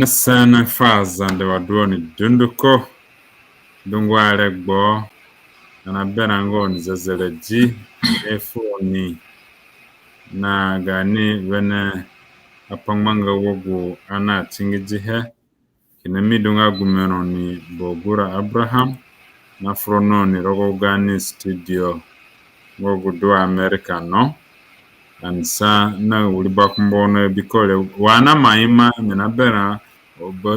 Sana fazande waduoni dunduko dungwale gbo anabena ngoni zezeleji efoni na gani wene apangmanga wogu ana tingijihe kina midunga gumeno ni Bogura Abraham na frono ni rogo gani studio wogu do America no ansa na ulibakumbono bikole wana maima menabera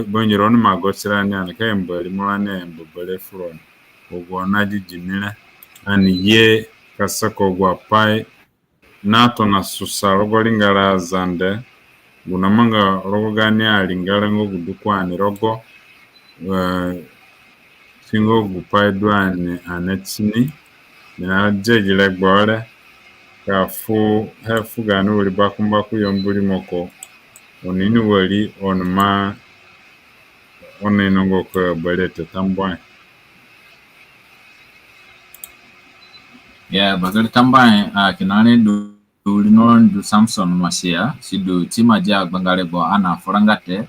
bonyiron magosira ni anaka mbali mwane mbole fron ogona jijinira ani ye kasako gwa pai nato na susaro golingala zande gunamanga rogo gani alingala ngo gudukwani rogo singo gupai duani anetsini na jejile gbore kafu hefu gani uri bakumbaku yomburi moko onini wali onma onenongo ko balete tambwa ya bagal tambay kinane du linon du Samson masia sidu timaja bangale bo ana forangate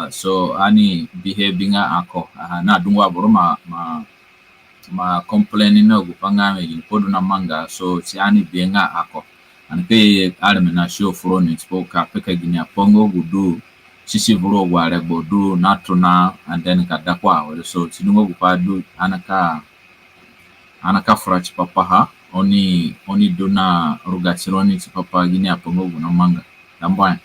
so ani behavinga ako na dungwa boroma ma complaining no gupanga me podu na manga so si ani benga ako anke alme na show front spoka peka ginya pongo gudu sisi vuro wale bodu natuna and then kadakwa so sinungo gupadu anaka frach papa ha oni dona rugatironi papa ginya pongo na manga tambwa.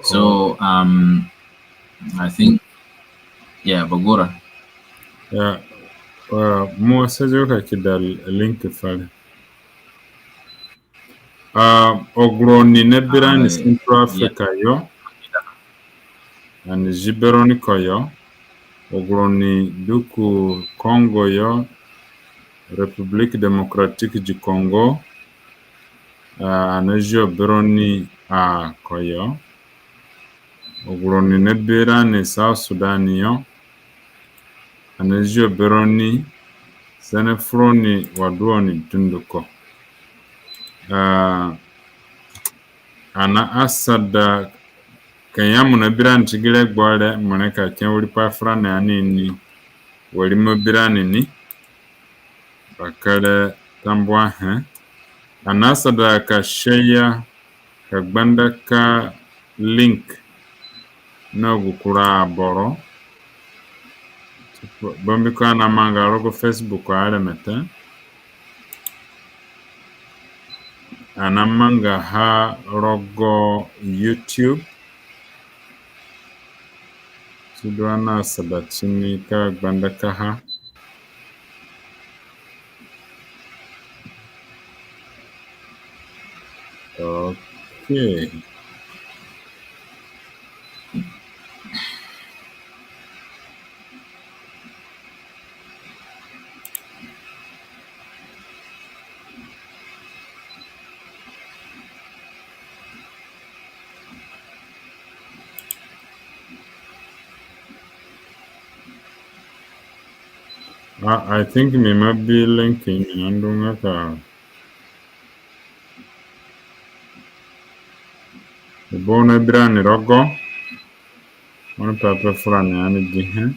So I think Bogora. Yeah, mo sajoka kidal link fale. Ogroni nebirani Central Africa yo. And Giberoni koyo. Ogroni duku Congo yo. République démocratique du Congo. Anejo beroni koyo. Ogroni nebirani South Sudan yo. Anejo beroni senefroni waduoni dunduko. Ana asada kanyamu na birani tigile gbole moneka kenwuli pa frane anini wali mo birani ni bakale tambwa ana asada ka sheya ka gbanda ka link na gukura boro bombi ko na manga rogo Facebook ale meta anamanga ha rogo YouTube sudwana sabatini ka gbanda ka ha okay. I think me might be linking and ka bona brani rogo on papa frane ani dihe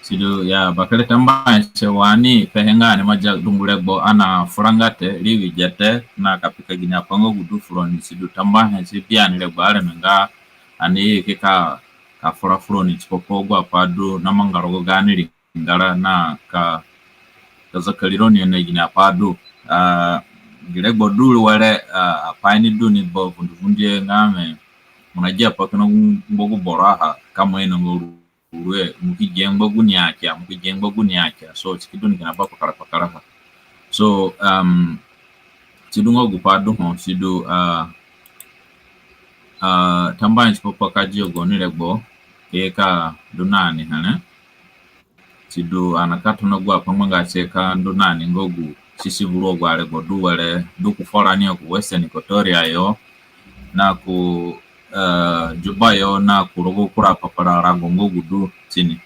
sidu ya bakale tambay sewani pehengane maja dungulego ana furangate liwi jete na kapika ginya pango gudu froni sidu tambay si piani lego ale menga ani ka fura froni chipopogwa padu na mangarogo gani ngara na ka zakalironi na ginya padu gilego dulu wale paini duni bo vundie ngame munajia pakano mbogu boraha kama eno nguru uwe mukijengwa guniacha so chikiduni kinapa pakara so sidungo gupadu ho sidu tambanye chipopa kaji ogonile gbo keka dunani sidu anakatu no gwa pamanga cheka dunani ngogu sisi bulo gwale godu wale duku forani ku Western Equatoria yo na ku Juba yo na ku rogo kura papara ragongo gudu tini.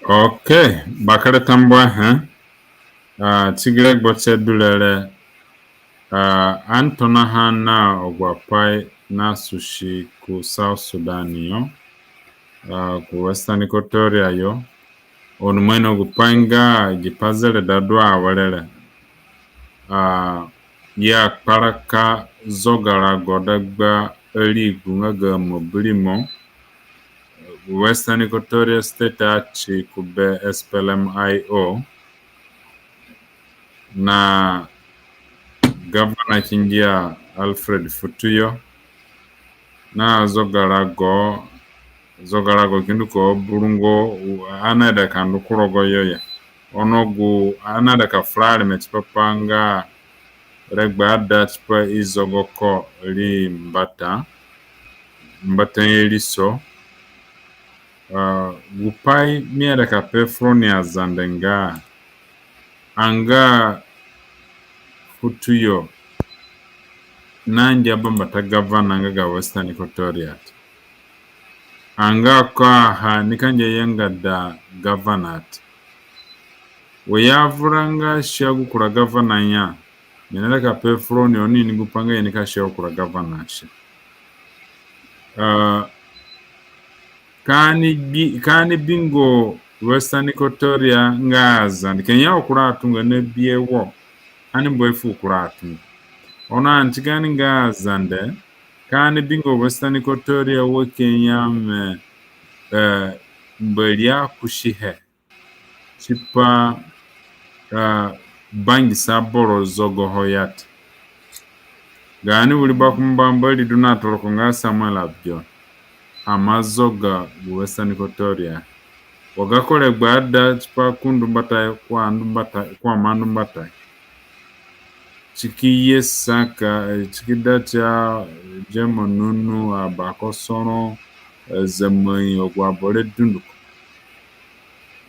Okay, bakare tambwa tigre gbotse dulere Antona hana ogwapai na sushi ku South Sudan yo ku Western Equatoria yo onumeno gupanga gipazele dadwa awalele ya paraka zogara godagba eligu ngaga mobilimo Western Equatoria State achi kube SPLM-IO na Governor Kingia Alfred Futuyo na zogarago kinduko burungo anada kandu kurogo yoya onogu anada ka flare mechipapanga regba dachpa izogoko li mbata eliso gupai miere ka pefroni azandenga anga Futuyo nanja bambata governor nga Western Equatoria anga kwa nikanje yenga da governat weyavuranga shagu kura governor nya minera ka pefroni oni nigupanga yenika shagu kura governor kani bingo Western Equatoria ngaza ndikenya okura atunga ne biewo ani boyfu okura atunga ona antigani ngaza nde kani bingo Western Equatoria wo Kenya me mbelia kushihe chipa bangi saboro zogo hoyat gani uli bakumbambali dunatoro nga Samuel Abjo amazoga Western Equatoria wagakole gbada chipa kundu mbata kwa mandu mbata chiki saka chikida cha jemo nunu abakosono zemai ogwabole dunduko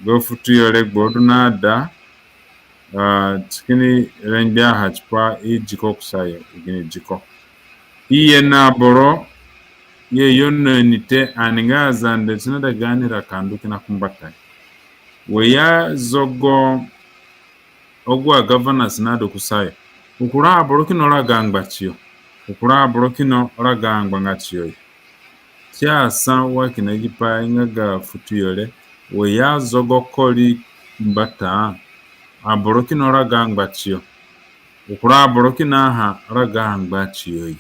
go Futuyo le gbodu nada chikini rendia hachpa jiko kusayo igini jiko iye na boro ye yonne nite aninga zande tinada gani rakandu kina kumbata weya zogo ogwa governors nado kusayo ukura aboro kino ragangba chiyo ukura aboro kino ragangba ngachiyo kya san wakina jipa inga Futuyo le weya zogo koli mbata aboro kino ragangba chiyo ukura aboro kina ha ragangba chiyo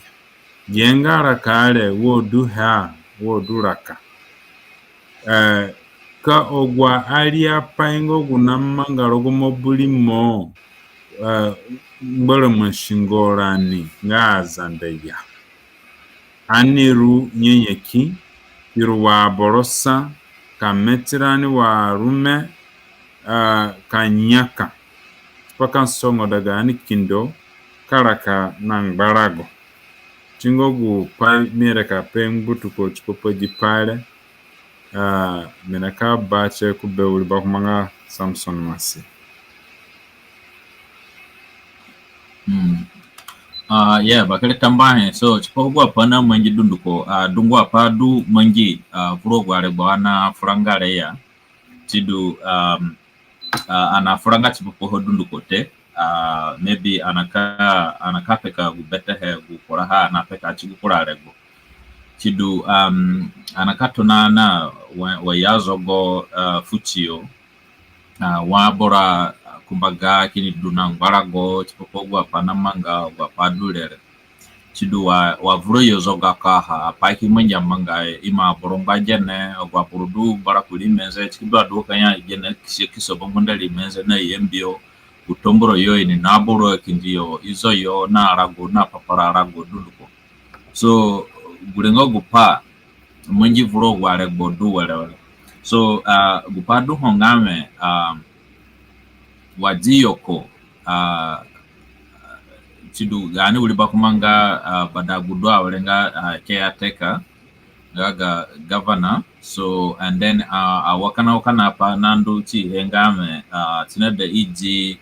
yenga rakale wodu raka ka ogwa alia paingo gunamangaro gumobulimo mbere mashingorani ngaza ndeya aniru nyenyeki irwa borosa kametirani wa rume kanyaka paka songo daga ani kindo karaka nangbarago chingogu pa mireka pembutu ko chikopo jipale menaka bache kube uli bakumanga Samson Masi. Yeah, bakale tambahe so chipogwa pana manji dunduko dungwa padu manji vurogwa rebana furangare ya chidu ana furanga chipoho dunduko te maybe anaka peka gubete he gukoraha na peka chigukura rego chidu anakatona na wayazogo Futuyo wabora kumbaga kini duna ngwarago chipopogwa panamanga gwa padulere chidu wa vuroyo zoga kaha paki mwenja manga ima boromba jene gwa purudu barakuli menze chikiba do kanya jene kiso bomondali menze na yembio utomboro yo ni naboro kindiyo izo yo na arago na papara arago duluko so gulengo gupa mwenji vuro wale bodu wale so gupa du hongame wajiyoko chidu gani uli bakumanga badagudwa walenga caretaker gaga governor. So and then wakana pa nandu chi hengame tina the EG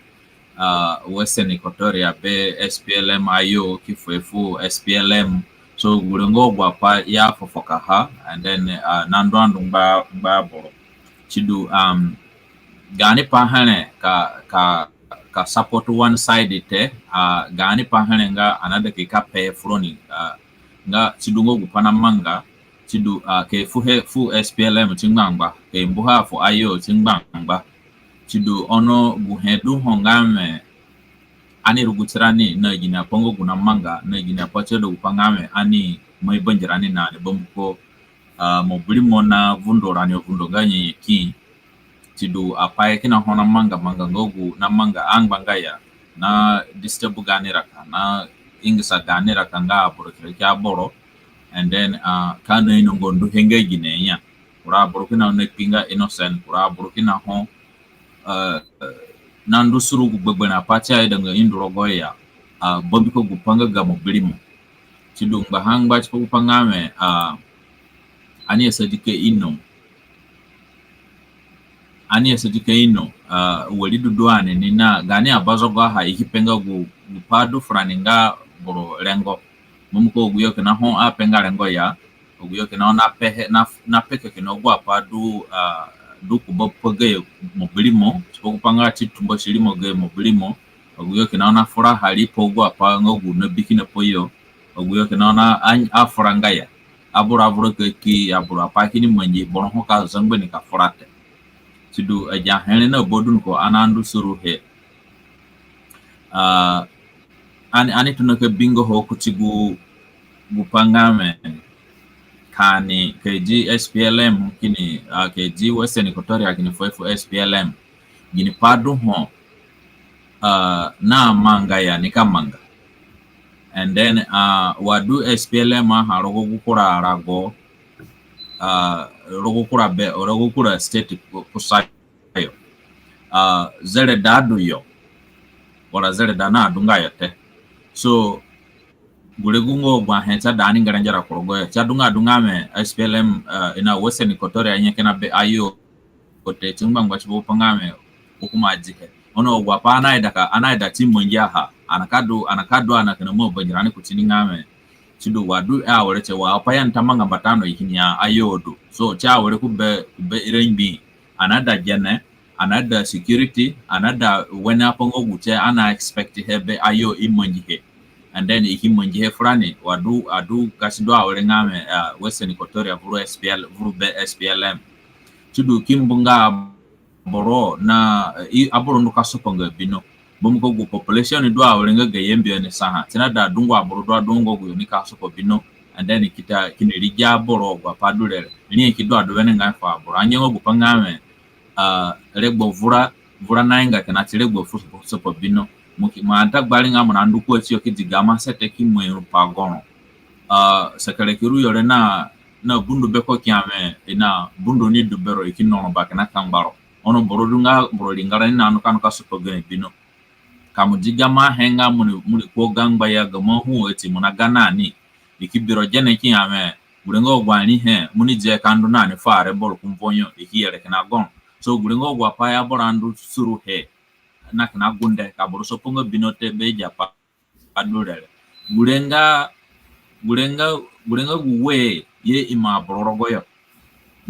Western Equatoria be SPLM ayo kifuefu SPLM. So gulengo gwapa ya fofokaha and then nandu andu mba boro chidu gani pahane ka support one side te gani pahane nga another ka pe froni nga chidungo gupana manga chidu ke fu SPLM chingbangba ke mbuha fu ayo chingbangba chidu ono guhedu hongame ani rugutirani na gina pongo guna manga na gina pachedo gupangame ani mai banjirani na ne bomko mobilimo na vundorani vundo ganye yeki chidu apaye kina hona manga ngogu na manga angbangaya na disturb ganiraka na ingisa ganiraka nga kya boro and then kana ino ngondu henge ginenya ura burkina ne pinga innocent ura burkina ho nandu suru gbegbe na pacha idanga induro goya bombiko gupanga ga mobilimo chidu ngahangba chipo gupangame ani esadike ino walidu duane nina gani abazo gaha ikipenga gupadu franinga boro lengo mumko guyoke na ho apenga lengo ya guyoke na pehe na peke kinogo apadu du kubopoge mobilimo chipokupanga chitumbo chilimo ge mobilimo guyoke na furaha lipo go apa ngogu na bikina poyo guyoke na afurangaya abura ki abura pakini manje bono hoka zangbe ni ka furate chidu aja helena bodun ko anandu suruhe ani tunaka bingo ho kuchigu gupangame kani KG SPLM kini KG Western Equatoria kini fofu SPLM gini padu ho na manga ya nikamanga and then wadu SPLM harogo gukura rago rogukura state kusayo zere dadu yo wala zere dana dunga yote so gulegungo gwa henta dani ngaranjara korogo cha dunga me SPLM ina Western Equatoria nyeke na be ayo kote chimba ngwa chibo pangame okuma jike ono gwa pa anaida timu njaha anakadu anakena mo bajirani kutini ngame chidu wadu wereche wa apaya ntamanga batano ikinya ayodo so cha were kube irenbi another security another when apongo gute ana expect hebe ayo imonjihe and then ikimonjihe frani wadu kasido awere ngame Western Equatoria vuru SPLM chidu kimbunga boro na aboro ndukasoponga bino bomko gu population do awrenga gayembio ne saha tina da dungo aboro do dungo gu ni ka sopo bino and then kita kinirija boro gwa padurere ni kido ado wene nga fa boro anyengo gu pangame regbo vura nainga kana tiregbo sopo bino muki manta gbalinga mona nduko etio kidigama sete kimwe pagono sakale kiru yore na bundu beko kiame ina bundu ni dubero ikinono bakana kambaro ono boro dunga boro lingara ni nanu kanu ka sopo bino kamujigama henga muli kogangba ya gamo hu eti munagana ni ikibiro jene ki ame gulengo gwani he muni je kandu nani fare bol kumponyo ikiyere kana gon so gulengo gwa pa ya borandu suru he nakna gunde ka boro sopongo binote be japa adurere gulenga guwe ye ima bororogo yo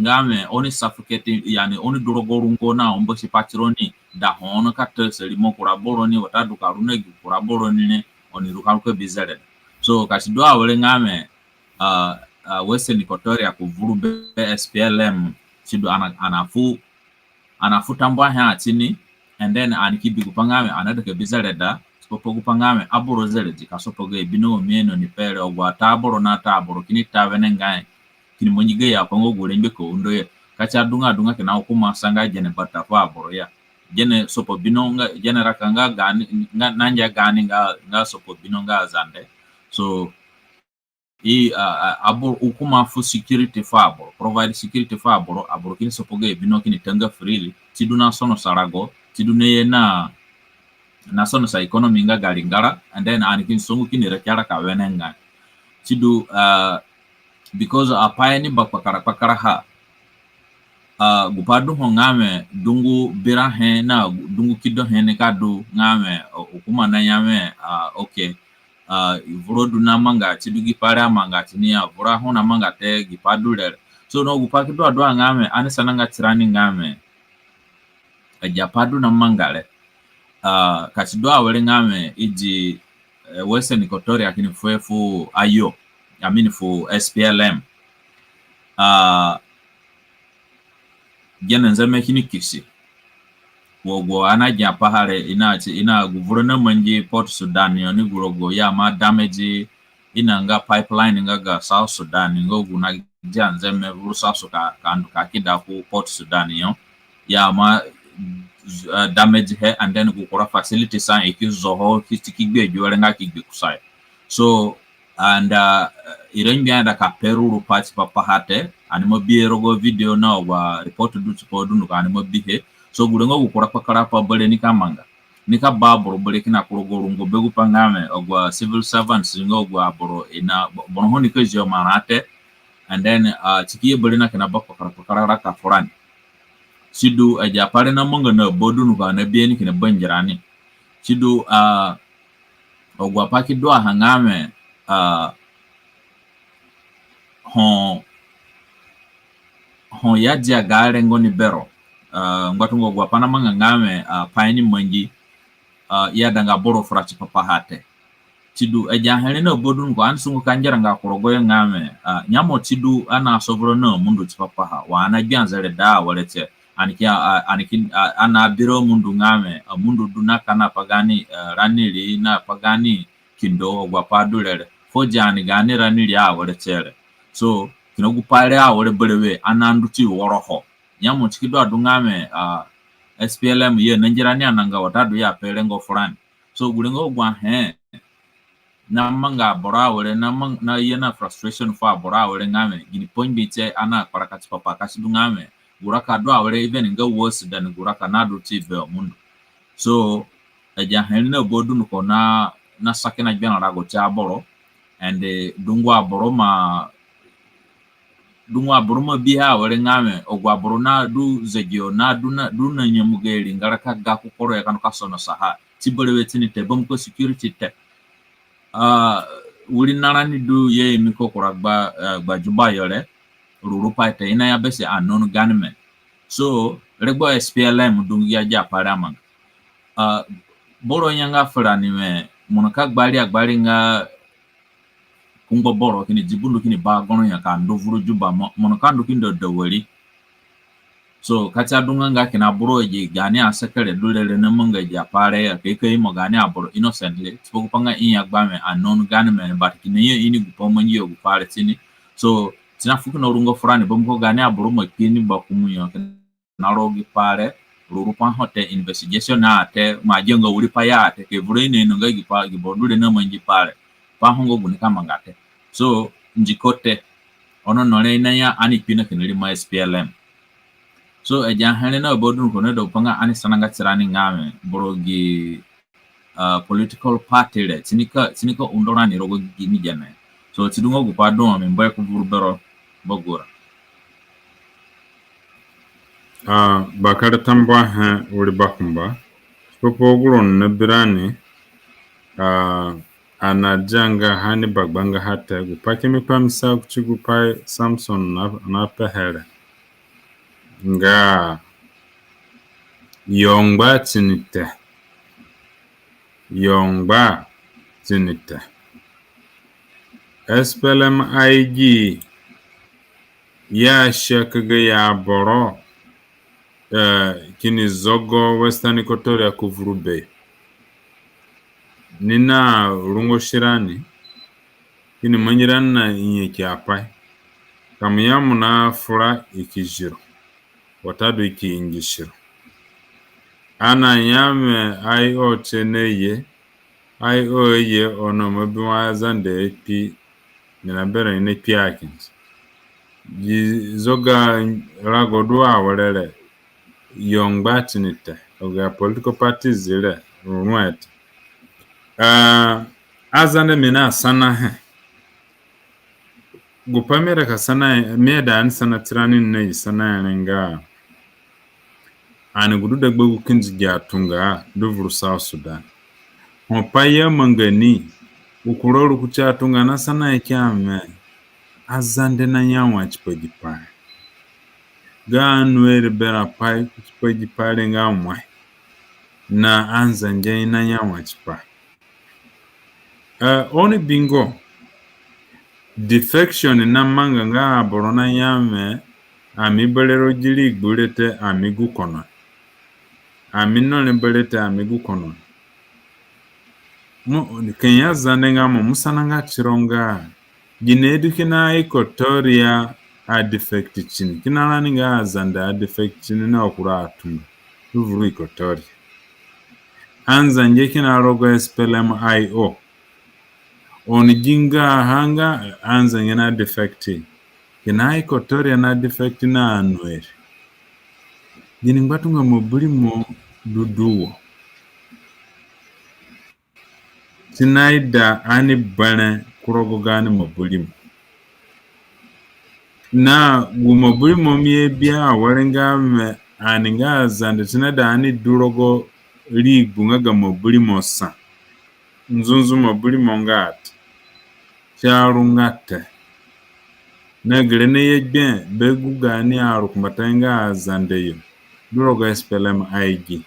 ngame oni suffocate yani oni dorogorungo na ombo sipatironi da hono kata selimo kuraboroni watadu karune kuraboroni ne oni rukaruke bizere so kasido awele ngame Western Equatoria kuvuru be SPLM sido anafu tambwa ha atini and then anikibi kupangame anadake bizere da sopo kupangame aboro zere jikasopo ge bino mieno ni pere ogwa taboro na taboro kini tavene ngai kini monyige ya pango gulembe ko undoye kacha dunga kina okuma sanga jene batafa boro ya jene sopo binonga jene rakanga gani nanja gani nga sopo binonga zande so abor ukuma fu security faboro provide security faboro aboro kini sopo ge bino kini tanga freely tiduna sono sarago tidune ye na sono sa economy nga galingara and then anikin songu kini rekara ka wenenga tidu because apai ni bakpakara ha gupadu ho ngame dungu bira he na dungu kido he ne kadu ngame okuma na yame okay vurodu na manga chidugi para manga chinia vura ho na manga te gipadu le so no gupaki do ado ngame ani sananga tirani ngame japadu na manga le kasido awele ngame iji Western Equatoria kini fu ayo I mean fu SPLM gena nzame kini kisi wogo ana japa hare ina guvurna manje Port Sudan yo ni gurogo ya ma damage ina nga pipeline nga ga South Sudan ngo guna janzame vuru South Sudan kandu kakida ku Port Sudan yo ya ma damage he and then gukora facility sa ikizoho kistikigbe jore nga kigbe kusai so and irengya da kaperu party papa hate animo biero video na wa report du tipo dunu ka animo bihe so gulengo gukora pakara pa bale ni kamanga ni ka baboro bale kina kurogoro ngo begu pangame ogwa civil servants ngo gwa boro ina bono ni ko jo manate and then tikiye bale na kana pakara raka forani sidu aja pare na monga na bodunu ka na bieni kina banjirani sidu ogwa paki do hangame hon yadia gare ngoni bero ngwatungo gwa pana manga ngame paini mangi ya danga boro frachi papa hate tidu aja hele na bodun ko ansungu kanjara nga kurogoye ngame nyamo tidu ana sobro no mundu papa ha wana gyanzere da walete anikin ana biro mundu ngame mundu duna kana pagani ranili na pagani kindo gwa padulere fojani gani ranili a walete so kinogu pare a wore berewe anandu ti woroho nyamo tikido adungame SPLM ye nanjirani ananga watadu ya pelengo fulani so gulengo gwa he na manga bora wore na yena frustration fa bora wore ngame gini ponbite ana parakati papa kasidungame guraka do wore even nga worse than guraka nadu ti be mundu so eja henna bodun ko na sakena jana rago cha boro and dungwa boro ma biha wore ngame ogwa boro na du zegio na du na nyamugeli ngaraka ga ku koro ya kanu kasono saha tibole wetini te bomko security te wuri narani du ye miko kuragba juba yore rurupa te ina ya bese anon ganme so rego SPLM dungi ya ja paramang boro nyanga fulani me munaka gbali nga kungo boro kini jibundu kini ba gono ya ka ndovuru juba munaka ndu kindo dawari so kati adunga nga kina boro ji gani asekere dulele na munga ja pare ya keke mo gani aboro innocently spoku panga inya gbame anon ganme but kini ye ini gupomanyi yo gupare tini so tina fuku no rungo fulani bomko gani aboro makini bakumunyo na rogi pare rurupa hote investigation na te majengo uri paya te ke vrene no ngagi pa gibodule na manji pare pa hongo guni kama ngate so njikote ono nole na ya ani pina kinili ma SPLM so eja hane na bodun ko do panga ani sananga tirani ngame borogi political party le tinika undora ni rogo gini jane so tidungo gupado me mbaye ku burbero bogora bakar tamba ha wuri bakumba popo guron na birane ana janga hani bagbanga hata gupake mi pamsa kuchugupai Samson na pehere nga yongba tinite SPLM IG ya shakaga ya boro kini zogo Western Equatoria kuvurube nina rungo shirani kini manyirana inye kiapai kamiyamu na fura ikijiro watadu iki ingishiro ana nyame IO cheneye IO ye ono mabiwa zande epi ninabera ine piakins zoga ragodua walele yongba tinite oga political parties zile runwete azande mina sana he gupamera ka sana meda an sana tranin ne sana nga ani gudu da gbagu kinji jatunga duvru South Sudan Hopaya mangani ukuroro kuchatunga na sana ikyame azande na nyanwa chipagipa ganwere bera pai chipagipale ngamwe na anzanje na nyanwa chipa oni bingo defection na manga nga borona yame ami belero jili gbulete ami gukono ami no le belete ami gukono mo kenya zande nga mo musananga chironga ginedu kina Equatoria a defect chin kina nani nga zande a defect chin na okura atunga uvuru Equatoria anzanje kina rogo SPLM IO onijinga hanga anzanje na defect kina Equatoria na defect na anwere gini mbatunga mobuli mo duduwo Sinaida ani bane kurogo gani mobuli na gumobuli mo mie bia warenga me aninga zande sinaida ani durogo ligu nga mobuli mo sa nzunzu mobuli mo ngati charu ngate na grene yegbe begu gani aru kumbatanga zande yo durogo SPLM IG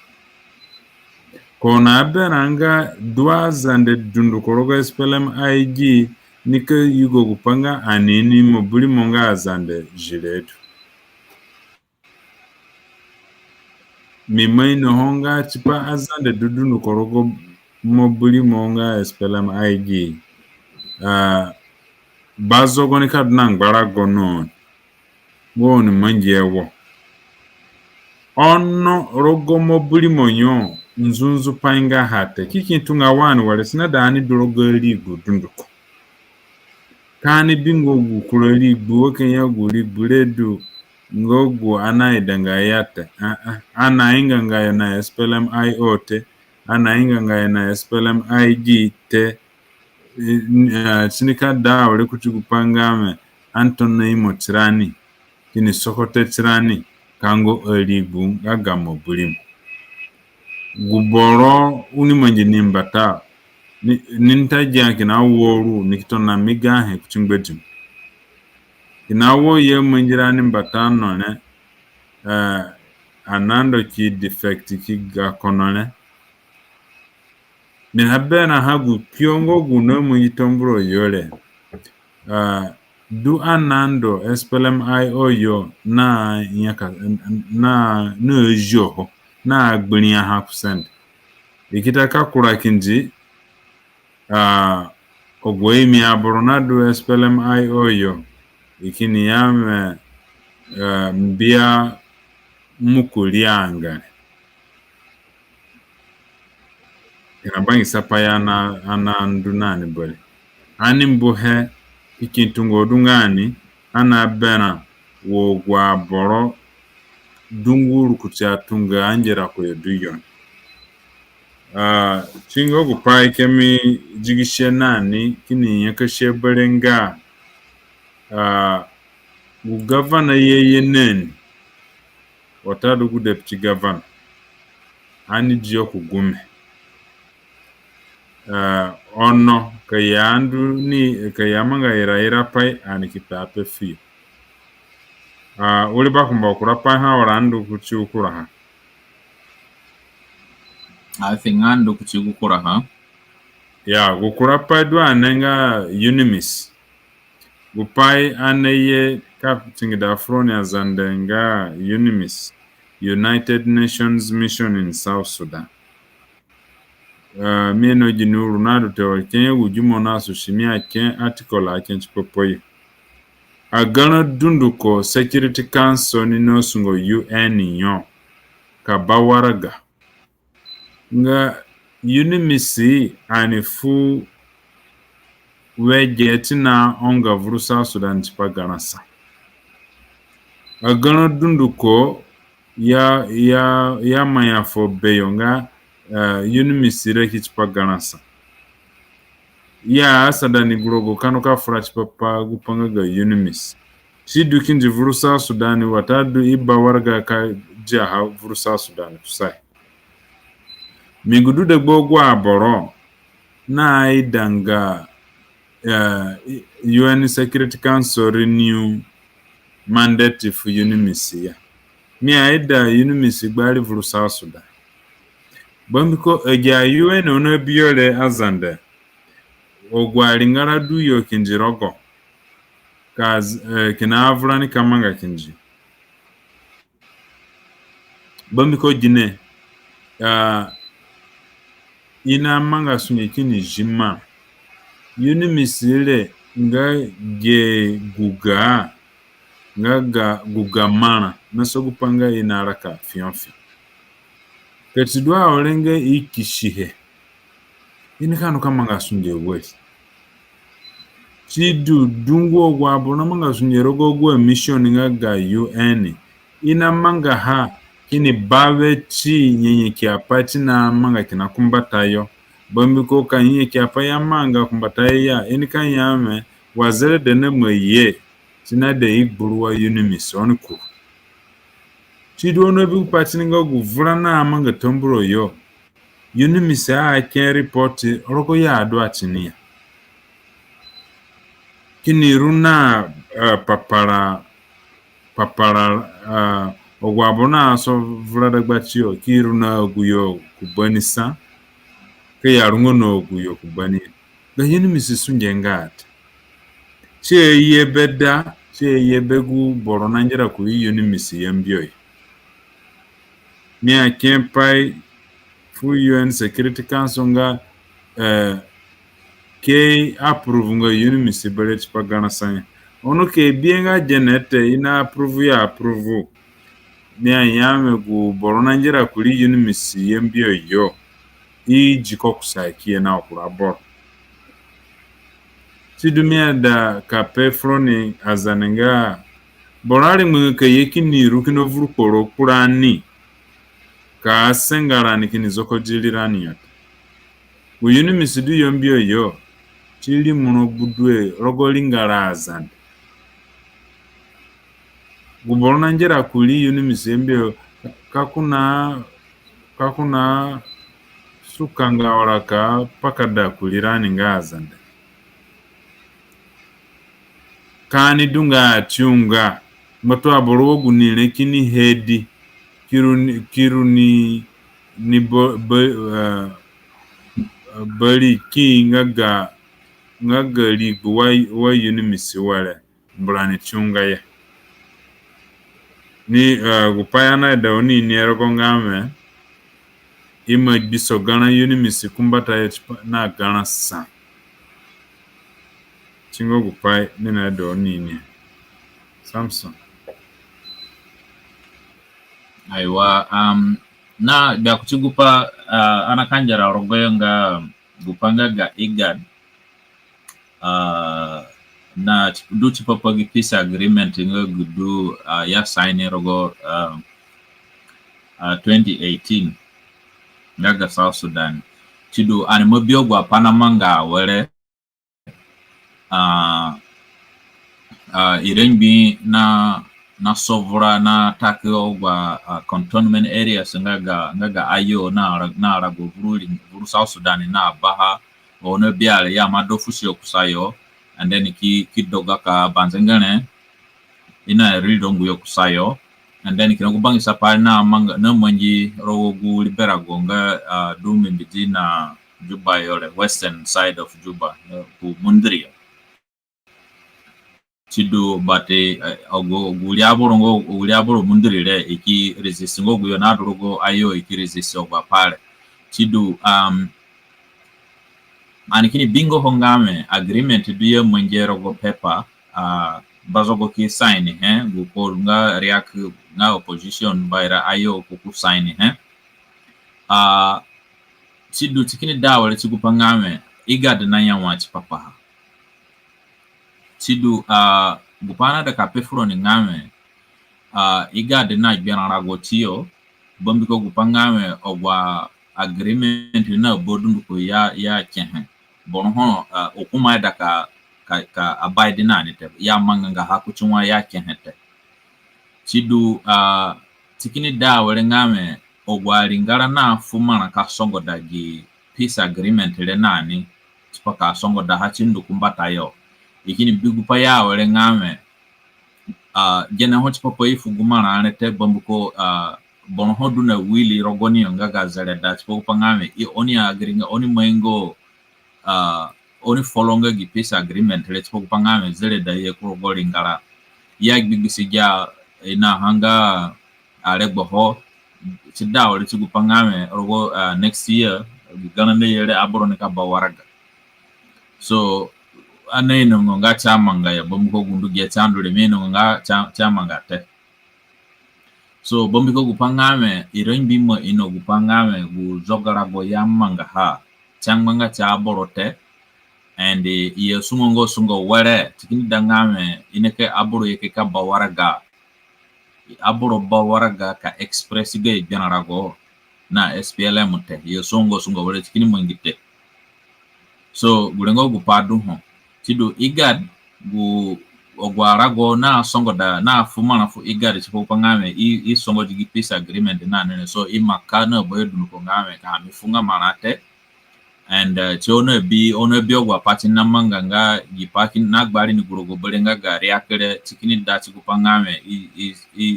kona beranga dua zande dundu korogo SPLM IG nika yugo gupanga anini mobuli monga zande jiletu mimai no honga chipa azande dundu korogo mobuli monga SPLM IG bazo goni kadna ngbara gono woni manjewo ono rogo mobuli monyo nzunzu painga hate kikintunga wanu wale sina dani durogo ligu dunduko kani bingo gukuro ligu wakenya ligu ledu ngogu anaidanga yate anainga ngaya na SPLM IO te anainga ngaya na SPLM IG te sinika da wale kuchukupangame Anton Naimo tirani kini sokote tirani kango ligu gagamo bulimu guboro uni manje nimbata ninta janki na woru nikitona migahe kuchingbetim inawo ye manjira nimbata no ne anando ki defect ki ga konone min habena hagu piongo guno munjitombro yole du anando SPLM IO yo na nyaka na no joho na agbenya ha kusende ikitaka kura kinji ogwemi aburu na du SPLM IO yo ikini yame mbia mukulianga inabangi sapaya na anandunani bole ani mbuhe ikintungo dungani ana bena wo gwa boro dunguru kucha tunga anjera ko duyon chingo gupai kemi jigishe nani kini yakashe barenga governor ye neni watadu ku deputy governor ani jiyo kugume ono kayandu ni kayamanga ira pai ani kipape fi uli bakumba kurapa ha orandu kuchukura ha I think ando kuchukura ha ya gukurapa do anenga unimis gupai aneye kaptingida fronia zandenga unimis United Nations Mission in South Sudan mieno jinuru nadu tewa kenye ujumo nasu shimia ken article aken chipopoye agana dunduko Security Council ni nosungo UN nyo kabawaraga nga unimisi anifu wejeti na onga vurusa Sudan chipaganasa agana dunduko ya mayafo beyonga unimisi reki chipaganasa ya Sudan grogo kanu ka frach papa gupanga ga UNMISS shi dukin ji vurusa Sudan watadu iba warga ka jaha vurusa Sudan kusai migudu de gbogbo aboro na idanga UN Security Council renew mandate for UNMISS ya mi aida UNMISS gbari vurusa Sudan bambiko eja UN ono biole azande ogwari ngara duyo kinjirogo kaz kina avulani kamanga kinji bambiko jine ina manga sunye kini jima UNMISS ile nga ge guga nga guga mana naso gupanga ina raka fionfi ketidwa olenge ikishihe ini kanu kamanga sunye wesi chidu dungo gwa bona manga sunye rogo gwa mission nga UN ina manga ha kini bawe chi nyenye kiapati na manga kina kumbatayo bambiko ka nyenye kiapa ya manga kumbatayo ya ini kan yame wazere dene mweye tina de igburuwa UNMISS onku chidu ono bi pati nga guvula na manga tomburo yo UNMISS a ken report rogo ya adu atinia kini runa papara ogwabona so vlada gbachio kiruna oguyo kubanisa ke yarungo no oguyo kubani ga UNMISS sunjengat che yebeda che yebegu borona njira ku UNMISS yambioy mi akempai fu UN Security Council nga ke approve nga UNMISS belet pagana sanya ono ke bienga jenete ina approve ya approve mi anyame gu borona njira kuri UNMISS yembio yo ijiko kusaikie na okura bor sidumia da kape froni azanenga borari mweke yekini rukino vurukoro kurani ka sengarani kini zoko jilirani yote UNMISS du yombio yo chili muno budwe rogolingara azan guborona njira kuli UNMISS yembio kakuna sukanga oraka pakada kulirani ngazande kani dunga chunga mato aboro gunile kini hedi kiruni ni bali ki ngaga ligbo wa UNMISS wale mbrani chunga ya ni gupayana da oni ni erogo ngame ima biso gana UNMISS kumbata na gana sa chingo gupai nina da oni ni Samson aiwa na da kuchigupa anakanjara rogoyo nga gupanga ga IGAD na du chipapagi peace agreement nga gudu ya sign rogo 2018 ngaga South Sudan chidu animobio gwa panamanga were irenbi na sovra na takio gwa cantonment areas ngaga ayo na rago vuru South Sudan na baha ono biale ya madofusi okusayo and then kidoga ka banzengane ina ridongu yokusayo and then kinakubangi sapari na manga na manji rogu libera gonga dumi mbiti na Juba yole western side of Juba ku Mundria chidu bate ogo guliaboro Mundrire iki resist ngogu yo na rogo ayo iki resist ogwa pale chidu anikini bingo hongame agreement duye mwenjero go paper bazogo ki sign guko nga react nga opposition baira ayo ku sign chidu tikini dawale chigupangame IGAD na yanwa chipapa chidu gupana da kapefro ni ngame IGAD na biana ragotio bombiko gupangame ogwa agreement na bodundu ko ya kehen Bonho okuma da ka abide na ni te ya manga hakuchunwa ya kenhete chidu tikini da wele ngame ogwali ngara na fumana ka songo da gi peace agreement le nani ka songo da hachindu kumbata yo ikini bigupa ya wele ngame jena ho chipopo ifugumana anete bambuko bonho duna wili rogoni ngaga zale da chipopo ngame I oni agringa oni mwengo oni folonga gi peace agreement le chipopo ngame zale da ye ko goli ngara ya gbigisiga ina hanga alegboho chida wale chigupa ngame rogo next year gana ne yele abro ne ka bawaraga so ane no nga chamanga ya bomko gundu ge chandu le meno nga chamanga te so bombiko gupangame irenbi mo ino gupangame gu zogara go yamanga ha changmanga cha borote and ye sungo were tikini dangame ineke aburo yeke ka bawaraga aburo bawaraga ka express ge janarago na SPLM te ye sungo were tikini mongite so gulengo gupadu ho tido igad gu ogwarago na songo da na fumana fu igad chipo pangame I songo jigi peace agreement na nene so imakana boyedu ko ngame ka mifunga manate and chono bi ogwa pati na manganga gipaki na gbari ni gurogo belenga gari akere tikini da chipo pangame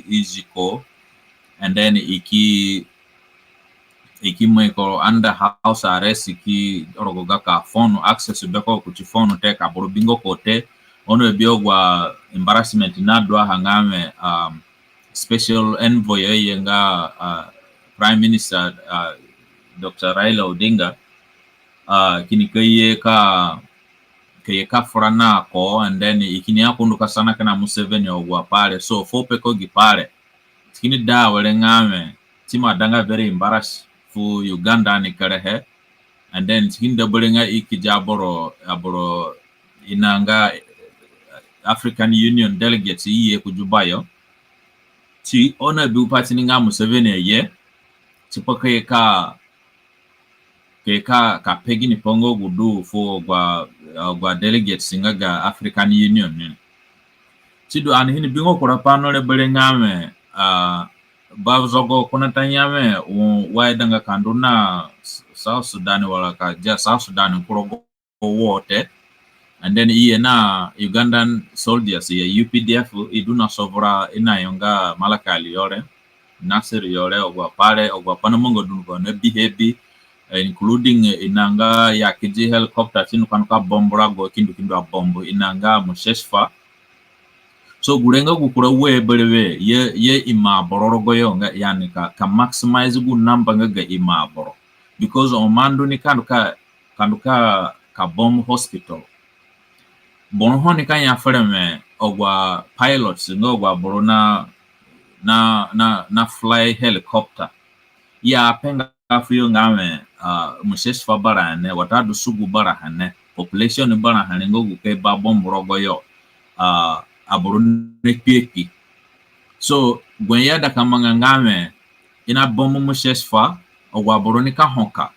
iziko and then iki mweko under house arrest iki orogoga ka phone access beko ku phone te ka boro bingo kote ono biogwa embarrassment na do hangame special envoy yenga prime minister Dr. Raila Odinga kini keye ka frana ko and then ikini akunduka sana kana Museveni ogwa pale so fopeko gipale kini da wale ngame tima danga very embarrassed fu Uganda ni karehe and then hinda bulinga ikijaboro aboro inanga African Union delegates iye kujubayo ti ona bi party ni nga Museveni ye tipake ka pegi ni pongo gudu fu gwa delegates ngaga African Union ni tido ani hini bingo kora pano le bulinga me Bazogo kunatanyame waidanga kanduna South Sudan wala ka ja South Sudan kurogo wote and then na Ugandan soldiers ya UPDF iduna sovra ina yonga malakali yore Nasir yore ogwa panamongo dungo na bihebi including inanga ya kiji helicopter tinu kanuka bombra go kindu bombo inanga Musheshfa so gulenga gukura we belewe ye ima bororogo yonga yani ka maximize gu number ngaga ima boro because omando ni kanduka ka bomb hospital bonho ni kanya frame ogwa pilots ngogwa boro na fly helicopter ya penga afiyo ngame Musheshfa barane watadu sugu barahane population barahane ngogu ke ba bomb rogo yo aboro nekpeki so gwenya da kamanga ngame ina bombo Musheshfa ogwa aboro ni ka honka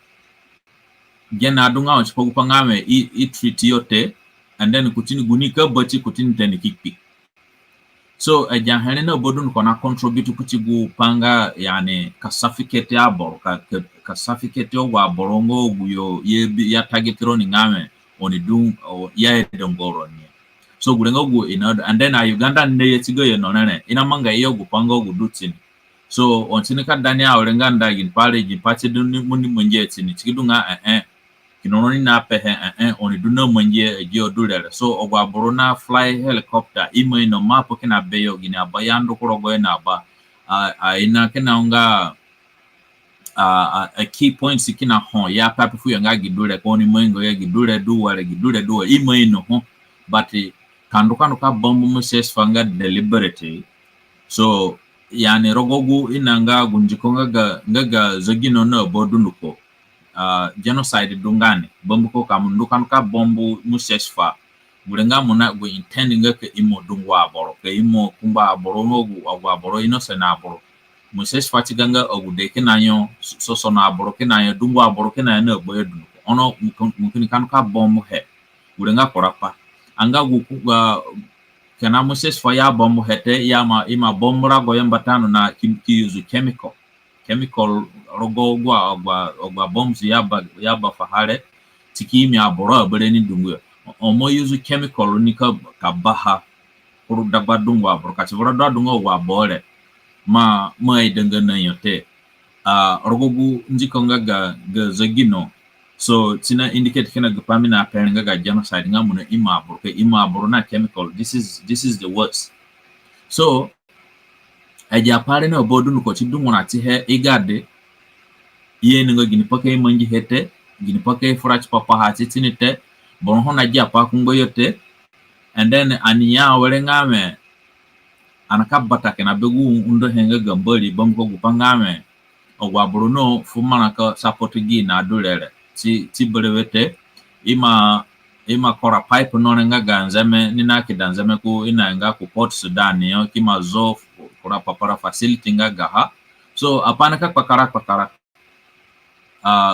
gena adunga onchipo ngame I treat yote and then kutini gunika bachi kutini teni kikpi so jahane na bodun kona contribute kutigu panga yani ka certificate aboro ka certificate ogwa aborongo guyo ya targetiro ni ngame onidung ya edongoro ni so gulengo gu and then Uganda nde yetigo ye nonene ina manga iyo gupanga gudutin so ontinika Daniel olenga ndagi pale gipati duni muni mwenje tini tikidunga kinononi na pehe oniduna mwenje ejio dulele so ogwa borona fly helicopter imo ino mapo kina beyo gini abayando kurogo ina aba ina kena unga a key points kina hon ya papi fu yanga gidule koni mwengo ya gidule duwa imo ino hon but kanduka bombu Musheshfa nga deliberately so yani rogogu inanga gunjikonga ngaga zogino no bodunuko genocide dungane bombu ko kamunduka bombu Musheshfa gulenga muna go intending ke imo dungwa aboro ke imo kumba aboro ngogu agwa aboro ino sena aboro Musheshfa tiganga ogude kenanyo so na aboro kenanyo dungwa aboro kenanyo no boyedunuko ono mungkin kan ka bomb he urenga korapa anga guku kana Moses fa ya bomb hete ya ima bomb rago yambatano na yuzu chemical rogo gwa bombs yaba fahare tiki mi aboro bere ni dungu omo yuzu chemical ni ka baha kuru dagba dungu aboro ka chiboro da dungu wa bore ma idengana yote rogogu njikonga ga zagino so tina indicate kana gupami na penga ga genocide ngamuna ima aboro na chemical. This is the worst. So aja pare na obodu ko ti dungu na ti he igade ye ngo gini pake manji hete gini pake frach papa ha ti tinite bon hona ja pa kungo yote and then aniya wele ngame anakabata kana begu undo henga gambali bamko gupangame ogwa bruno fumana ka support gi na dulele ti berewete ima kora pipe no nga ganzame nina kidanzame ku ina nga ku Port Sudan yo kima zo kora papara facility nga gaha so apana ka pakara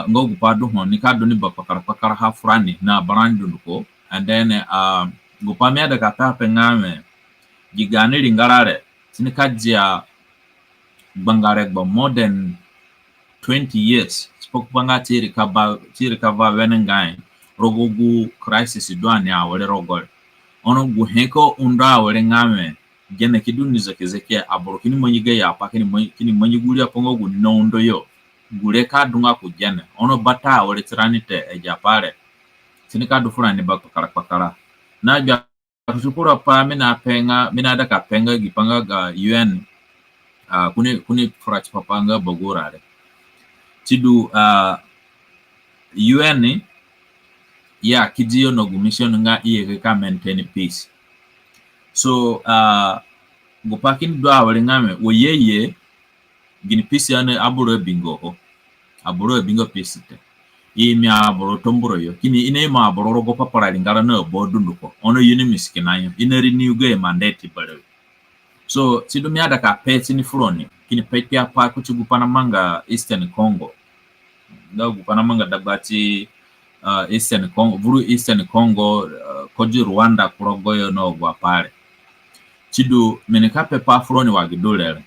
ngo gupadu ho ni ka doni ba pakara ha frani na brandu ko and then gupamia da kata pengame gigane lingarare sinikajia bangare ba more than 20 years spoke banga tiri kava wenengai rogogu crisis duani awale rogol ono guheko unda awale ngame gene kiduni zakezeke aboro kini manyiga ya pa kini manyiguri apongo gu nondo yo gure ka dunga ku gene ono bata awale tranite ejapare sinika dufura ni bakara na ja kusukura pa mina da ka penga gipanga ga UN kuni frach papanga bogurare tidu UN ya kidio no mission nga iye ka maintain peace so gopakin do awale ngame oyeye gini peace ane aburo bingo peace te imi aburo tomburo yo kini ine ma aburo rogo papara lingara na bodunduko ono yuni miskinayo ine renew ge mandate bale so tidu mi ada ka peti ni froni kini peti apa kuchugupana manga Eastern Congo gupana manga dabati Eastern Congo vuru Eastern Congo koji Rwanda kurogoyo no gwa pale chidu meneka pepa froni wa gidolele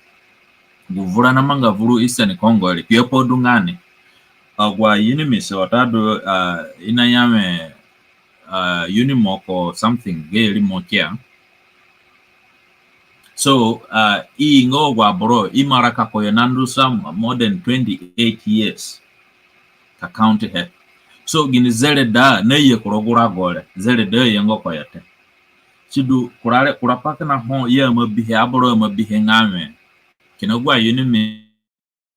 guvura na manga vuru Eastern Congo le piepo dungane agwa yini mise watado inayame unimoko something geli mokia so ngo gwa bro imaraka koyo nandu some more than 28 years ka county head so gini zere da na ye kurogura gole zere da yengo koyote chidu kurapaka na ho ye mabihe aboro mabihe ngame kinagwa yini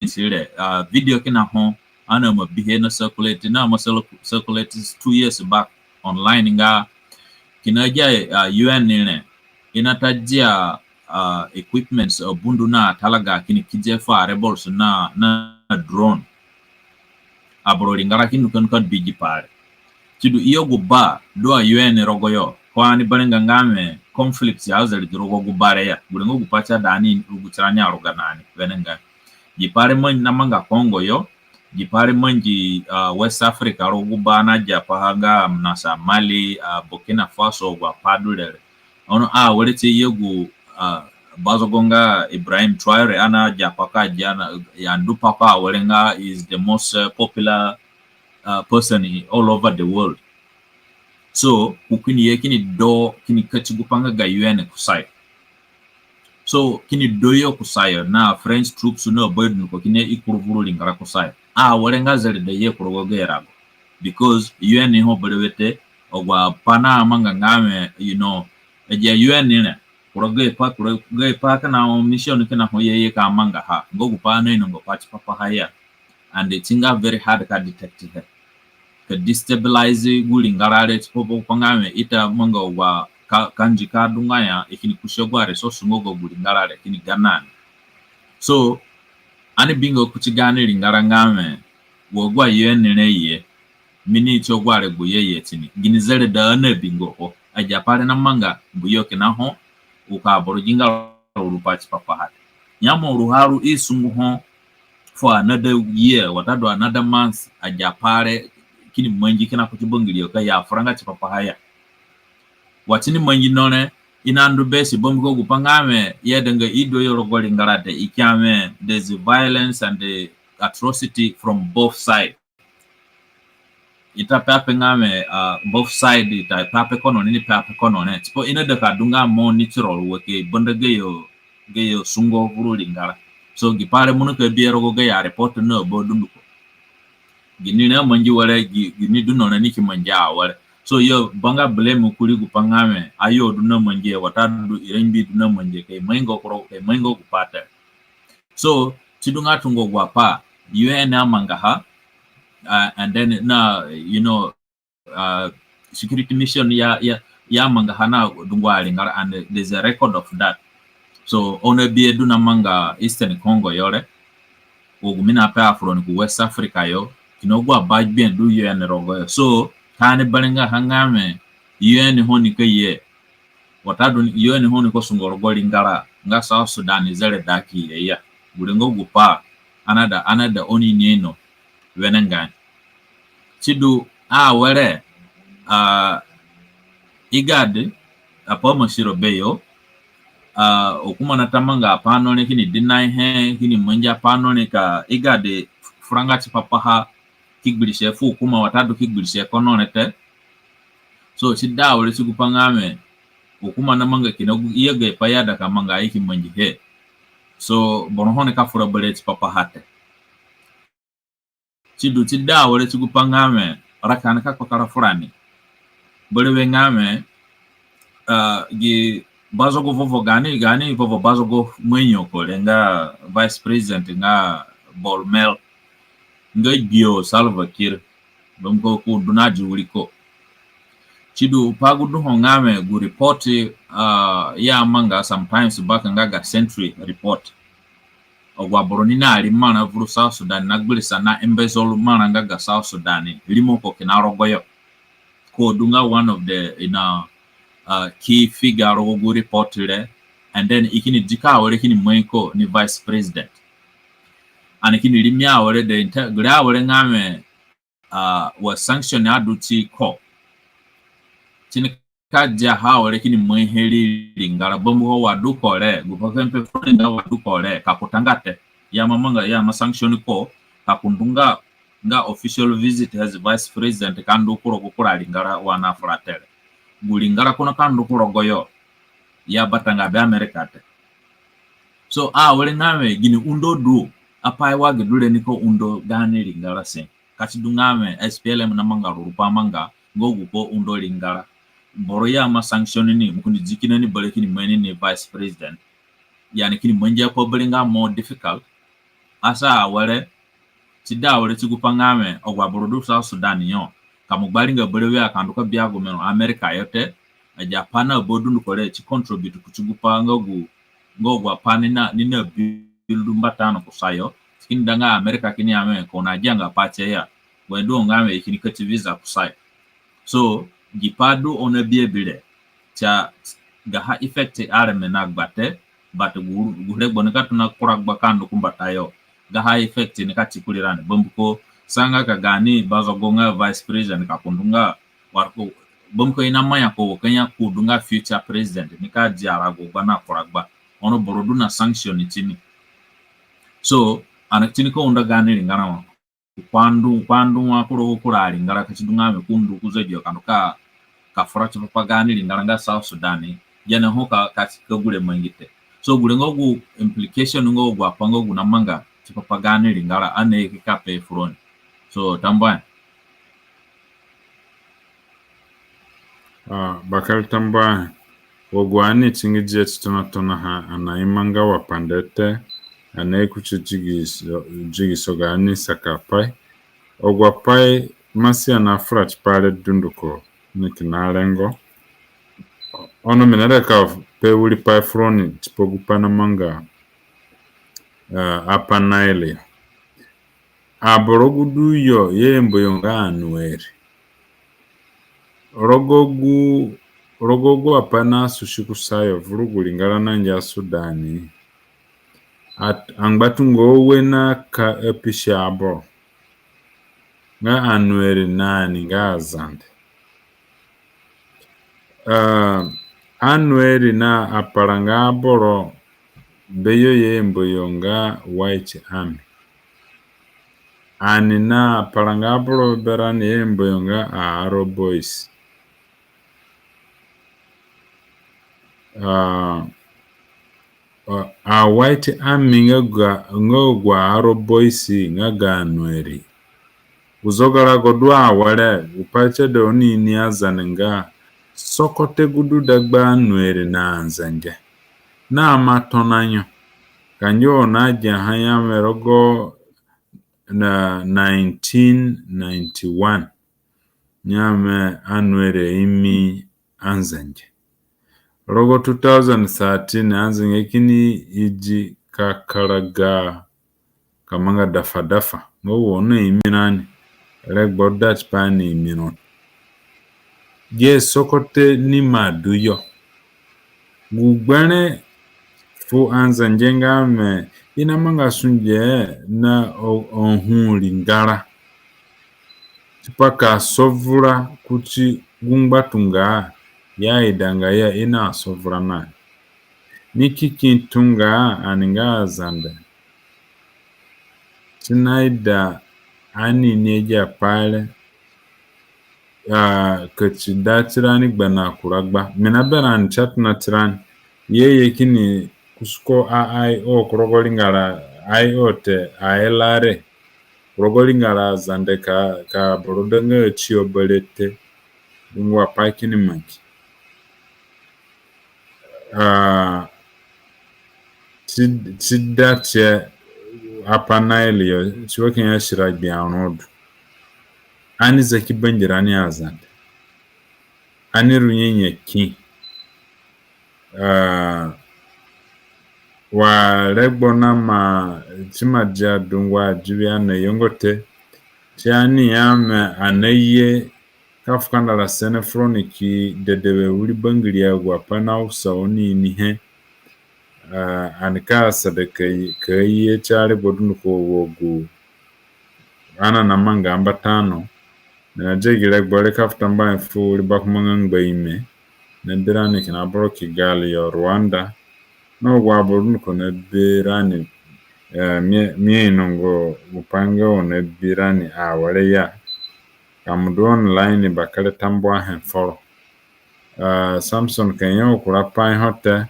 misire video kina ho ana mabihe na circulate 2 years back online nga kinaja UN nene inatajia equipments bundu na talaga kini kijefa rebels na drone abro lingara kinu kan bigi pare chidu iyo guba do UN rogoyo kwani barenga ngame conflicts ya azali rogo gubare ya burengo gupacha dani ruguchanya roganani wenenga jipare man namanga Congo yo jipare manji West Africa rogo bana japahanga mnasa Mali Burkina Faso gwa padulere ono welete yegu bazogonga Ibrahim Traore ana japaka jana ya ndupaka welenga is the most popular person all over the world so ukini yekini do kini kachigupanga ga UN kusai so kini doyo kusai na French troops no burden ko kini ikuruvuru lingara kusai welenga zeli de ye kurogera because UN ho berewete ogwa pana manga ngame eja UN ne kuroge pa kana mission kana hoye ka manga ha ngogu pa no ngo pachi papa haya and it's very hard to detect it ka destabilize gulingarare popo pangame ita manga wa kanji ka dungaya ikini kushogwa resource ngogo gulingarare kini ganani so ani bingo kuchigane lingara ngame wogwa yenene mini chogware buye tini ginizere da na bingo ho ajapare na manga buyoke na ho ukaboro jinga urupachi papa hati nyamo uruharu isungu ho for another year watado another month ajapare kini mwenji kina kutibongilio ka ya franga chipapa haya watini mwenji none inandu besi bomgo gupangame yedenga ido yorogoli ngarate ikyame there's violence and the atrocity from both sides ita pape ngame both side ita pape kono ni pape kono ne tipo ina de kadunga mo natural weke bonda geyo sungo vuruli ngara so gipare munu ke biero go ya report no bodundu ko gini na manji wale gini duno na niki manja wale so yo banga blame kuli gupangame ayo duna manje watadu irembi duna manje ke mengo kupata so tidunga tungo gwapa UN amangaha and then na security mission ya mangaha na dungwali ngara and there's a record of that so ona bie duna manga Eastern Congo yore ogumina pa afro ku West Africa yo kinogwa bajben du UN rogo so tane balinga hangame UN honi ke watadu UN honi ko sungoro lingara nga South Sudan zere daki ya bulengo gupa another oni neno wenenga chidu were igade apomo shiro beyo okuma natamanga apano ne kini deny he kini mwenja apano ne ka igade franga chipapaha kigbilishe fu kuma watadu kigbilishe kono nete so chida wale sigupangame okuma namanga kinagu iyege payada kamanga iki mwenji he so bonohone ka fura bele chipapahate chidu chida wale sigupangame rakana ka kokara furani bele wengame gi bazogo vovo gani vovo bazogo mwenyo ko lenga vice president nga Bolmel nga bio Salva Kiir bamko ku dunaji wuliko chidu pagudu hongame gu report ya manga sometimes back nga century report ogwa boronina ali mana vuru South Sudan nagbulisa na embezol mana nga South Sudan limoko kinarogoyo ko dunga one of the key figure ogu report le and then ikini dika wale kini mwenko ni vice president and ikini limya wale the integra wale ngame was sanction aduti ko chini kaja ha wale kini mwenheli lingara bombo ho wadukole gupakempe funda wadukole kakutangate ya mamanga ya sanction ko kakundunga nga official visit as vice president kandu kukura lingara wana fratele gulingara kuna kandu kurogoyo ya batanga be America te so wale ngame gini undo du apai wage dule niko undo gani lingara sen kati dungame SPLM na manga rupa manga ngogu ko undo lingara boro ya ma sanction ni mukundi jikina ni bale kini mweni ni vice president yani kini mwenja ko belinga more difficult asa wale tida wale tsigupangame ogwa borodu South Sudan yo kamugbalinga belewe akanduka byago meno America yote Japan bodundu kole chi contribute kuchigupa ngogu apani nina bildu mbatano kusayo kini danga America kini ame kona janga pache ya wendo ngame ikini kati visa kusayo so gipadu ona biebile cha gaha effect arme nagbate but gure boneka tuna kuragba kandu kumbatayo gaha effect ni kati kulirane bombuko sanga kagani bazogonga vice president kakundunga warko bomko inamanya ko Kenya kudunga future president nika diarago bana kuragba ono boroduna sanction tini so anatini ko unda gani lingana kwandu wakuro kurali ngara kachidunga mekundu kuzejo kanuka kafura chipapa gani lingana nga South Sudan yana hoka katika gule mwingite so gule ngogu implication ngogu apango guna manga chipapa gani lingara ane kikape front so tambaya bakal tambaya wogwani chingije tuna ha anaimanga wapandete anayekuche jigiso gani sakapai ogwapai masi anafura chipale dunduko nikinalengo ono minareka pe uli pai froni chipogupana manga apa Nile aborogudu yo yembo yonga anueri rogogu apana sushikusayo vurugu lingara nanja Sudani at angbatungo wena ka epishabo nga anweri nani nga azande. Anweri na aparanga boro beyo yemboyo nga White Army. Ani na aparanga boro berani yemboyo nga Arrow Boys. A White Army nga gwa Arrow Boys nga ga anweri. Uzogara godwa wale upache de oni ni azane nga sokote gudu dagba anweri na anzenge. Na amatonanyo. Kanyo na jahanya merogo na 1991. Nyame anweri imi anzenge. Rogo 2013 anzenge kini iji kakaraga kamanga dafa. Ngo no iminani. Regbo Dutch pani iminon. Ye sokote ni maduyo. Gugbene fu anzanjenga me inamanga sunje na onhuri ngara. Tipaka sovura kuchi gumbatunga ya idanga ya ina sovura na. Niki kintunga aninga azande. Tinaida ani neja pale kachi datirani gbana kuragba. Minaberan chatna tirani. Ye kini kusko AIO kurogolingara IO te aelare kurogolingara zande ka brodenge chio belete ngwa pakini manki tidache apanailio chiweken ya shiragbi anodu ani zaki banjirani azande ani runyenye ki wa regbona ma chimaja dungwa jibia na yongote tiani yame anaye kafukanda la sene froniki dedewe wuli bangiria gwa pana usa oni nihe anika sadaka kaye chale bodunu ko wogu ana namanga ambatano na jegile gbole kafutamba mfu wuli bakumanga ngbaime na dirani kina boro Kigali yo Rwanda no gwa bodunu ko na birani mie inongo upange one birani awale ya kamudu online bakale tambwa henforo Samson Kenya ukurapa hote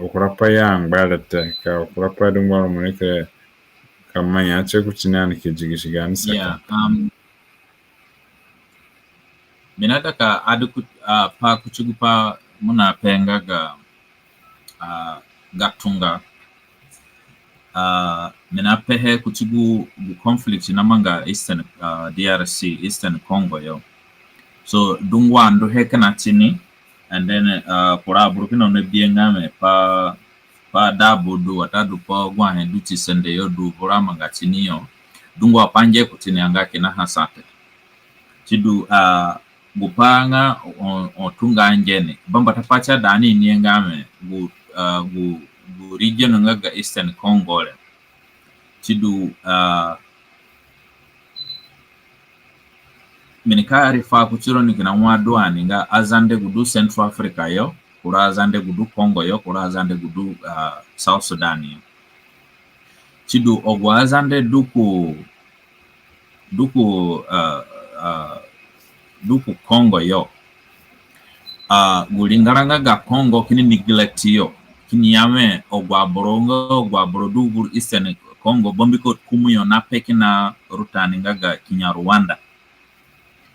ukurapa ya ngbalete ka ukurapa dungwaro munike kamanya ache kuchinani kijigishigani saka. Yeah, minataka adu pa kuchugupa muna penga gatunga minapehe kuchugu conflict namanga Eastern DRC Eastern Congo yo. So dungwa ando hekana chini and then pora Burkina ne biengame pa dabudu watadu pa gwa henduchi sende yo du pora manga chini yo dungwa panje kutini angake na hasate chidu gupanga otunga njene bamba tapacha dani niengame gu region ngaga Eastern Congo le chidu minika arifa kuchiro nikina mwadwani nga azande gudu Central Africa yo kura azande gudu Congo yo kura azande gudu South Sudan yo chidu ogwa azande duku Congo yo gulingaranga ga Congo kini neglect yo kini yame ogwa borodu Eastern Congo bombiko kumuyo na pekina rutani ngaga kinya Rwanda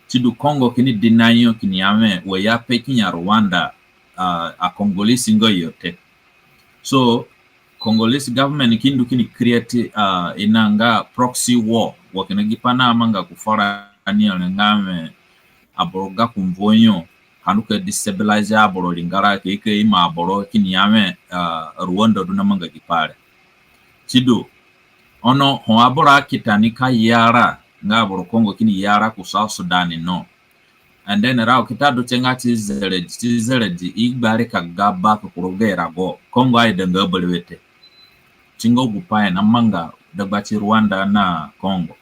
chidu Congo kini dinayo kini yame we ya pekinya Rwanda a Congolese ngo yote. So Congolese government kindu kini create inanga proxy war wakina gipana amanga kufara aniyo ngame aboroga kumvonyo hanuka destabilize aboro lingara keke ima aboro kini yame Rwanda dunamanga gipare chidu ono ho abora kitanika yara nga aboro Congo kini yara ku South Sudan no and then rao kitado chenga tizere igbare kagaba kurogera go Congo ai denga bolwete chingo gupaye na manga dagbachi Rwanda na Congo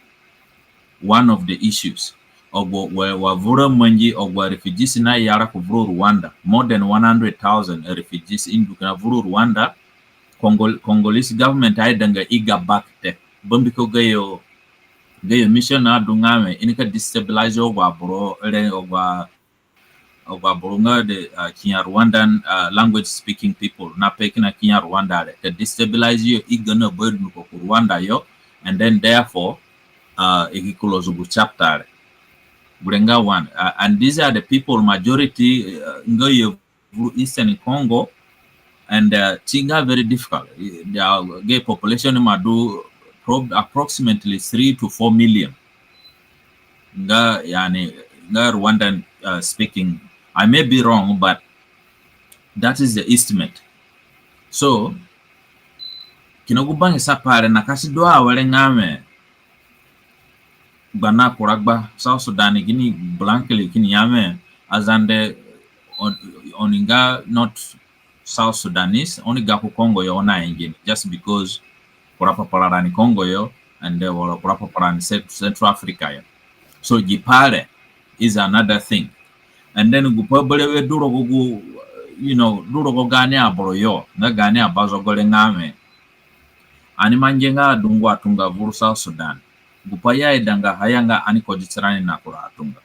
one of the issues. Ogwa wavura manji ogwa refugees na yara kuvuru Rwanda. More than 100,000 refugees in Dukavuru Rwanda. Congolese government aidanga iga back te. Bombiko gayo mission na dungame inika destabilize ogwa bro ogwa burunga de Kinyarwandan language speaking people na pekina Kinyarwanda to destabilize you igana burden ko Rwanda yo, and then therefore ikikulozugu chapter Burenga one, and these are the people majority ngoyo Eastern Congo, and Chinga very difficult. The gay population madu approximately 3 to 4 million. Nga Rwandan speaking. I may be wrong, but that is the estimate. So kinogubanga sapare nakasidoa awale ngame bana kuragba South Sudan gini blankly kini yame azande oninga not South Sudanese only gaku Congo yo ona engine just because kurapa parani Congo yo and they were kurapa parani Central Africa yo. So jipare is another thing, and then gupabelewe duro gugu duro go gane aboro yo na gane abazo gole ngame ani manjenga dungwa tunga vuru South Sudan gupaya idanga hayanga ani kojitirani na kuratunga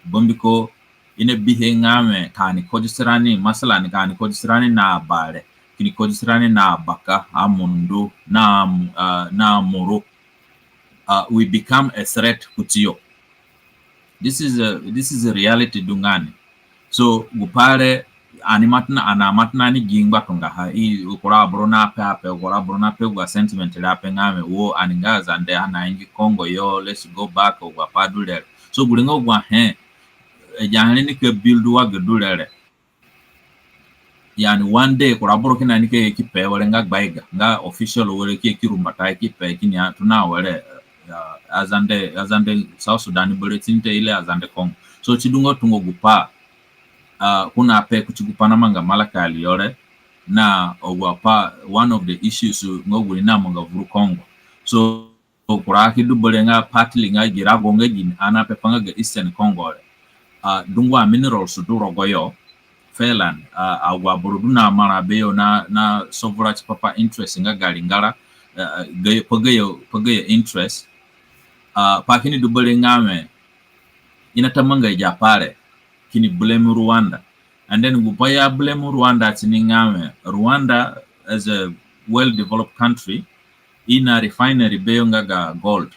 bombiko ine bihe ngame kani kojitirani masala ni kani kojitirani na bale kini kojitirani na baka amundu na muru we become a threat kutiyo. This is a reality dungani. So gupare anamatna ni gingba tunga ha I ukora brona pe gwa sentiment la pe ngame wo aningaza ande ana ingi Congo yo, let's go back ogwa padulere. So gulingo gwa jahani ni ke build wa gedulere. Yani one day kora boro kina ni ke kipe wale nga gbaiga nga official wale ki kirumbata kipe kini tuna wale azande South Sudan bulletinte ile azande Congo. So chidungo tungo gupa kuna pe kuchigupana manga malaka aliyore na ogwapa one of the issues ngoguli na manga vuru Congo. So kuraki dubolenga partly nga girago ngejin ana pe panga Eastern Congo dungwa minerals duro goyo felan agwa buruduna marabeyo na sovereignty papa interest nga galingara pogeyo interest pakini dubolenga me inatamanga japare kini blame Rwanda, and then gupaya blame Rwanda tiningame. Rwanda as a well-developed country in a refinery beyongaga gold.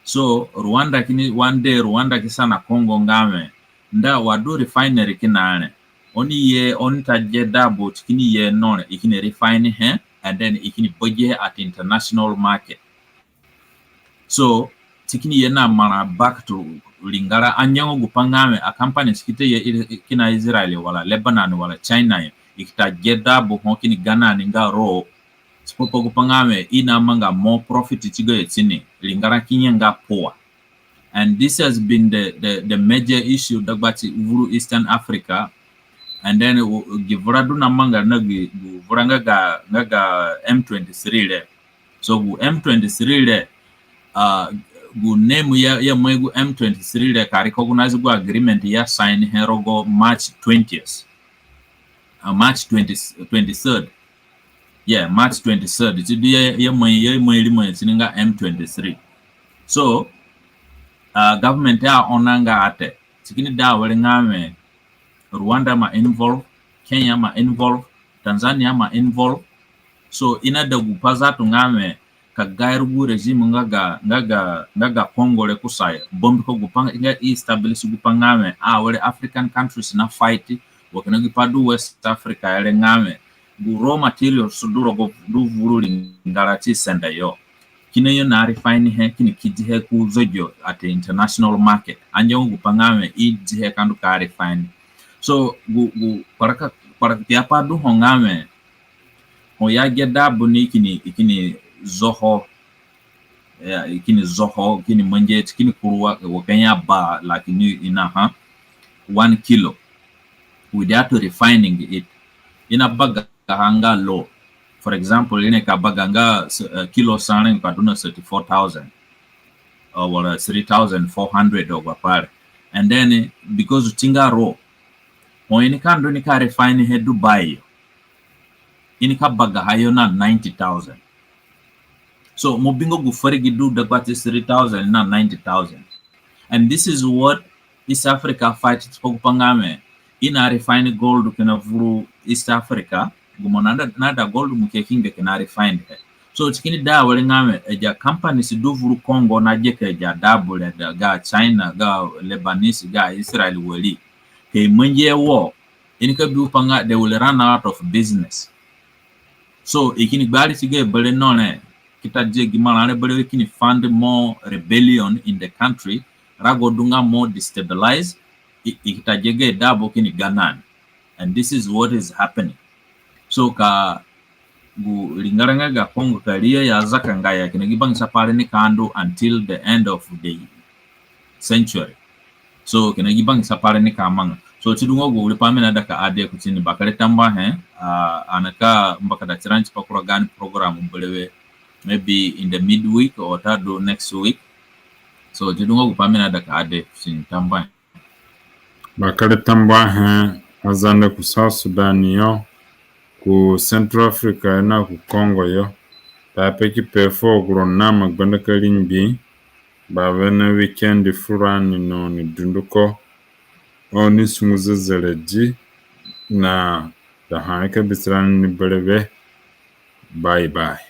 So Rwanda kini one day Rwanda kisana Congo ngame nda wadu refinery kinane oni tajeda but kini ye none ikini refine and then ikini boje at international market. So tikini ye na mana back to lingara anyango gupangame a company skite ye kina Israel wala Lebanon wala China ikita jeda bo kini Ghana ninga ro spopo gupangame ina manga more profit tigo yetini lingara kinyanga poa. And this has been the major issue dagbati uvuru Eastern Africa, and then givuradu na manga nagi vuranga ga M23 le. So M23 le gu name ya mwegu M23 le ka recognize gu agreement ya sign herogo March 20th. March 23rd. Yeah, March 23rd. It's ya mwe sininga M23. So government ya onanga ate. Sikini da wale ngame Rwanda ma involve, Kenya ma involve, Tanzania ma involve. So ina da gupaza tungame kagairu regime ngaga Congo le kusaya bombi ko gupanga inga establish gupangame wale African countries na fight wakana gipadu West Africa yale ngame gu raw materials suduro go du vuruli ngarati senda yo kine yo na refine kini kiji ku zojo at the international market anjo gupangame iji kandu ka refine. So gu para tiapa du hongame oya geda buni ikini zoho ikini zoho kini manje kini kuruwa wakanya ba lakini ina 1 kilo without refining it ina baga hanga low. For example ine ka baga nga kilo sanen kaduna 34,000 or 3,400 over pale. And then because tinga raw ini kando ni ka refine he Dubai ini ka baga hayo na 90,000. So mobingo gufari gidu da kwati 3,000 na 90,000. And this is what East Africa fights pangame ina refine gold kana vuru East Africa gumonanda nada gold mukekinge kana refine he. So tikini da wale ngame eja companies do vuru Congo na jeke eja double ga China ga Lebanese ga Israel wali ke mwenye war in ka bi upanga they will run out of business. So ikini bali sige bale none kita je gimana bale ikini fund more rebellion in the country rago dunga more destabilize ikita jege dabo kini ganan, and this is what is happening. So ka gu lingaranga ga Congo kalia ya zaka ngaya kina gibang sa pale ni kando until the end of the century. So kina gibang sa pale ni kamanga. So chidungo go ulipamena daka ade kutini bakale tamba anaka mbaka da chiranchi pakura gani program mbelewe maybe in the midweek or tado next week. So chidungo upamena daka ade kutini tamba bakale tamba azanda ku South Sudan yo ku Central Africa na ku Congo yo tapeki pefo gronna magbanda kalimbi babena weekend furani no ni dunduko oni sumuze zeleji na da hanka bisran ni belebe bye bye.